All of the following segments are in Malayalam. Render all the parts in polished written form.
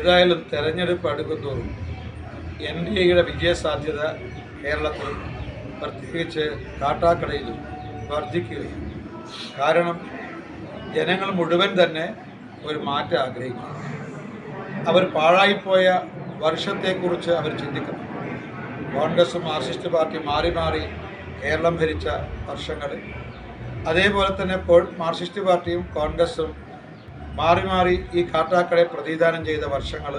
ഏതായാലും തെരഞ്ഞെടുപ്പ് അടുക്കുന്തോറും NDAയുടെ വിജയസാധ്യത കേരളത്തിൽ പ്രത്യേകിച്ച് കാട്ടാക്കടയിലും വർദ്ധിക്കുകയും, കാരണം ജനങ്ങൾ മുഴുവൻ തന്നെ ഒരു മാറ്റം ആഗ്രഹിക്കുന്നു. അവർ പാഴായിപ്പോയ വർഷത്തെക്കുറിച്ച് അവർ ചിന്തിക്കണം. കോൺഗ്രസും മാർക്സിസ്റ്റ് പാർട്ടിയും മാറി മാറി കേരളം ഭരിച്ച വർഷങ്ങൾ, അതേപോലെ തന്നെ മാർക്സിസ്റ്റ് പാർട്ടിയും കോൺഗ്രസും മാറി മാറി ഈ കാട്ടാക്കടയെ പ്രതിദാനം ചെയ്ത വർഷങ്ങൾ,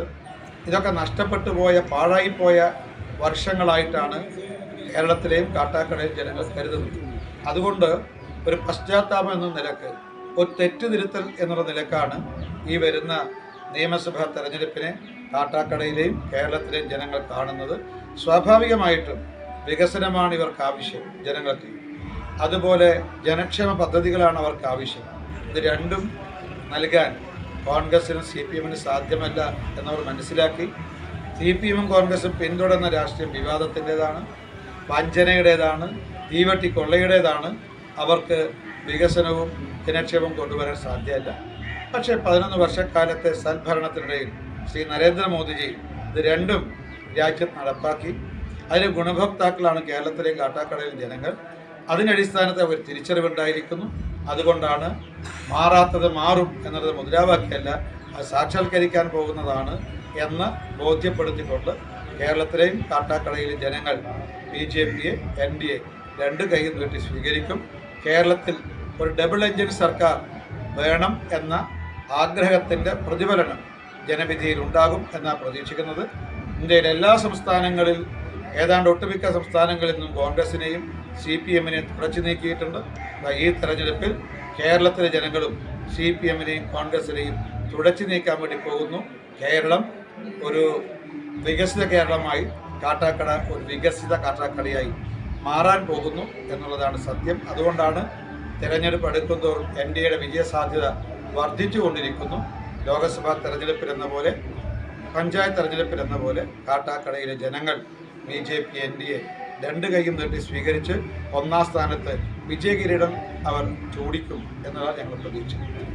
ഇതൊക്കെ നഷ്ടപ്പെട്ടു പോയ പാഴായിപ്പോയ വർഷങ്ങളായിട്ടാണ് കേരളത്തിലെയും കാട്ടാക്കടയും ജനങ്ങൾ കരുതുന്നത്. അതുകൊണ്ട് ഒരു പശ്ചാത്താപം എന്ന നിലക്ക്, ഒരു തെറ്റുതിരുത്തൽ എന്നുള്ള നിലക്കാണ് ഈ വരുന്ന നിയമസഭാ തെരഞ്ഞെടുപ്പിനെ കാട്ടാക്കടയിലെയും കേരളത്തിലെയും ജനങ്ങൾ കാണുന്നത്. സ്വാഭാവികമായിട്ടും വികസനമാണ് ഇവർക്ക് ആവശ്യം ജനങ്ങൾക്ക്, അതുപോലെ ജനക്ഷേമ പദ്ധതികളാണ് അവർക്ക് ആവശ്യം. ഇത് രണ്ടും നൽകാൻ കോൺഗ്രസിനും CPM-നും സാധ്യമല്ല എന്നവർ മനസ്സിലാക്കി. CPM-ഉം കോൺഗ്രസും പിന്തുടർന്ന രാഷ്ട്രീയം വിവാദത്തിൻ്റെതാണ്, വഞ്ചനയുടേതാണ്, തീവട്ടി കൊള്ളയുടേതാണ്. അവർക്ക് വികസനവും ജനക്ഷേമവും കൊണ്ടുവരാൻ സാധ്യമല്ല. പക്ഷേ 11 വർഷക്കാലത്തെ സദ്ഭരണത്തിനിടയിൽ ശ്രീ നരേന്ദ്രമോദിജി ഇത് രണ്ടും രാജ്യത്ത് നടപ്പാക്കി. അതിന് ഗുണഭോക്താക്കളാണ് കേരളത്തിലെയും കാട്ടാക്കടയിലെയും ജനങ്ങൾ. അതിനടിസ്ഥാനത്തിൽ അവർ തിരിച്ചറിവുണ്ടായിരിക്കുന്നു. അതുകൊണ്ടാണ് മാറാത്തത് മാറും എന്നുള്ളത് മുദ്രാവാക്യമല്ല, അത് സാക്ഷാത്കരിക്കാൻ പോകുന്നതാണ് എന്ന് ബോധ്യപ്പെടുത്തിക്കൊണ്ട് കേരളത്തിലെയും കാട്ടാക്കടയിലെയും ജനങ്ങൾ BJP-യെ NDA രണ്ട് കൈയും നീട്ടി സ്വീകരിക്കും. കേരളത്തിൽ ഒരു ഡബിൾ എഞ്ചിൻ സർക്കാർ വേണം എന്ന ആഗ്രഹത്തിൻ്റെ പ്രതിഫലനം ജനവിധിയിൽ ഉണ്ടാകും എന്നാണ് പ്രതീക്ഷിക്കുന്നത്. ഇന്ത്യയിലെ എല്ലാ സംസ്ഥാനങ്ങളിൽ, ഏതാണ്ട് ഒട്ടുമിക്ക സംസ്ഥാനങ്ങളിൽ നിന്നും കോൺഗ്രസിനെയും CPM-നെയും തുടച്ചു നീക്കിയിട്ടുണ്ട്. ഈ തെരഞ്ഞെടുപ്പിൽ കേരളത്തിലെ ജനങ്ങളും CPM-നെയും കോൺഗ്രസിനെയും തുടച്ചു നീക്കാൻ വേണ്ടി പോകുന്നു. കേരളം ഒരു വികസിത കേരളമായി, കാട്ടാക്കട ഒരു വികസിത കാട്ടാക്കടയായി മാറാൻ പോകുന്നു എന്നുള്ളതാണ് സത്യം. അതുകൊണ്ടാണ് തെരഞ്ഞെടുപ്പ് അടുക്കുന്തോറും NDAയുടെ വിജയസാധ്യത വർദ്ധിച്ചുകൊണ്ടിരിക്കുന്നു. ലോക്സഭാ തെരഞ്ഞെടുപ്പിലെന്ന പോലെ, പഞ്ചായത്ത് തെരഞ്ഞെടുപ്പിലെന്ന പോലെ കാട്ടാക്കടയിലെ ജനങ്ങൾ BJP NDA രണ്ട് കൈയും നീട്ടി സ്വീകരിച്ച് ഒന്നാം സ്ഥാനത്ത് വിജയകിരീടം അവർ ചൂടിക്കും എന്നതാണ് ഞങ്ങൾ പ്രതീക്ഷിക്കുന്നത്.